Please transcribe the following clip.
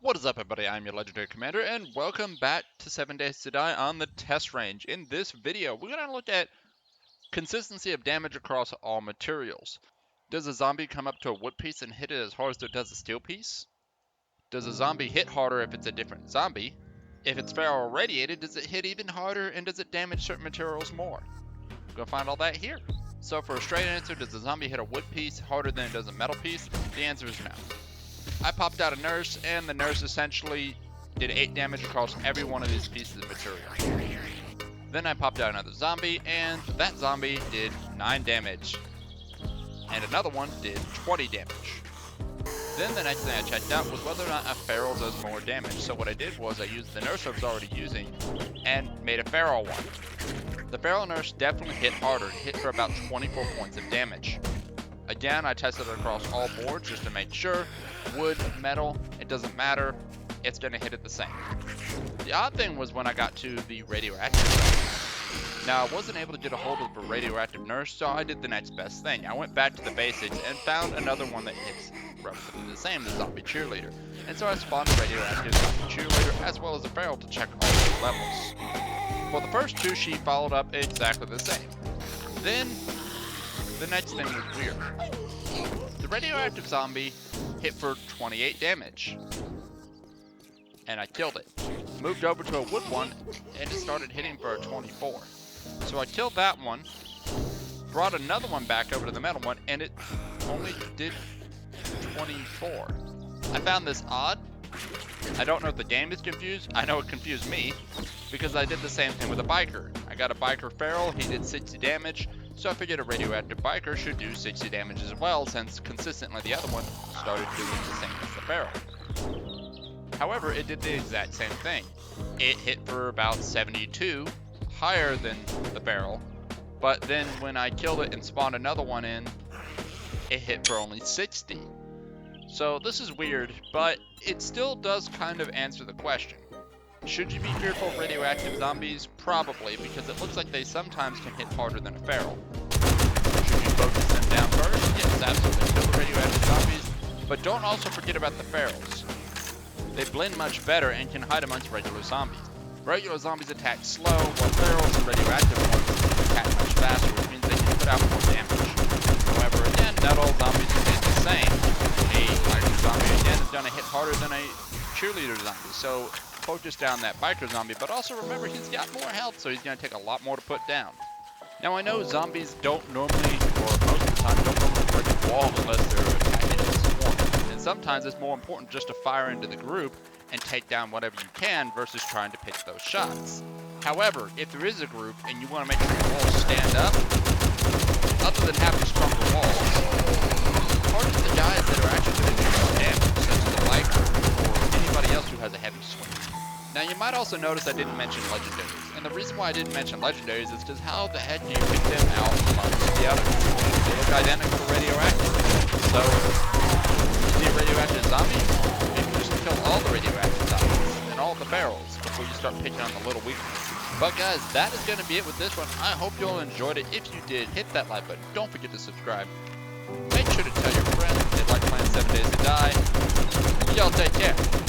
What is up, everybody? I'm your Legendary Commander, and welcome back to 7 Days to Die on the test range. In this video, we're going to look at consistency of damage across all materials. Does a zombie come up to a wood piece and hit it as hard as it does a steel piece? Does a zombie hit harder if it's a different zombie? If it's feral or radiated, does it hit even harder, and does it damage certain materials more? We're going to find all that here. So for a straight answer, does a zombie hit a wood piece harder than it does a metal piece? The answer is no. I popped out a nurse, and the nurse essentially did 8 damage across every one of these pieces of material. Then I popped out another zombie, and that zombie did 9 damage. And another one did 20 damage. Then the next thing I checked out was whether or not a feral does more damage. So what I did was I used the nurse I was already using and made a feral one. The feral nurse definitely hit harder. It hit for about 24 points of damage. Again, I tested it across all boards just to make sure. Wood, metal, it doesn't matter. It's going to hit it the same. The odd thing was when I got to the radioactive nurse. Now, I wasn't able to get a hold of a radioactive nurse, so I did the next best thing. I went back to the basics and found another one that hits relatively the same, the zombie cheerleader. And so I spawned a radioactive zombie cheerleader as well as a feral to check all the levels. For the first two, she followed up exactly the same. Then, the next thing was weird. The radioactive zombie hit for 28 damage. And I killed it. Moved over to a wood one, and it started hitting for a 24. So I killed that one, brought another one back over to the metal one, and it only did 24. I found this odd. I don't know if the game is confused. I know it confused me, because I did the same thing with a biker. I got a biker feral, he did 60 damage, so I figured a radioactive biker should do 60 damage as well, since consistently the other one started doing the same as the feral. However, it did the exact same thing. It hit for about 72, higher than the feral, but then when I killed it and spawned another one in, it hit for only 60. So this is weird, but it still does kind of answer the question. Should you be fearful of radioactive zombies? Probably, because it looks like they sometimes can hit harder than a feral. Should you focus them down first? Yes, absolutely. Kill the radioactive zombies, but don't also forget about the ferals. They blend much better and can hide amongst regular zombies. Regular zombies attack slow, while ferals and radioactive ones attack much faster, which means they can put out more damage. However, again, not all zombies are hit the same. A biker zombie, again, is going to hit harder than a cheerleader zombie, so focus down that biker zombie, but also remember he's got more health, so he's going to take a lot more to put down. Now, I know zombies don't normally, or most of the time, don't normally break a wall unless they're attacking a swarm. And sometimes it's more important just to fire into the group and take down whatever you can versus trying to pick those shots. However, if there is a group and you want to make sure your walls stand up, other than having stronger walls, target the guys that are actually going to do more damage, such as the biker or anybody else who has a heavy swing. Now, you might also notice I didn't mention legendaries, and the reason why I didn't mention legendaries is because how the heck do you pick them out amongst the others? They look identical to radioactive. So, you see a radioactive zombie? Maybe just kill all the radioactive zombies and all the barrels before you start picking on the little weaknesses. But guys, that is going to be it with this one. I hope you all enjoyed it. If you did, hit that like button. Don't forget to subscribe. Make sure to tell your friends if they like playing 7 Days to Die. Y'all take care.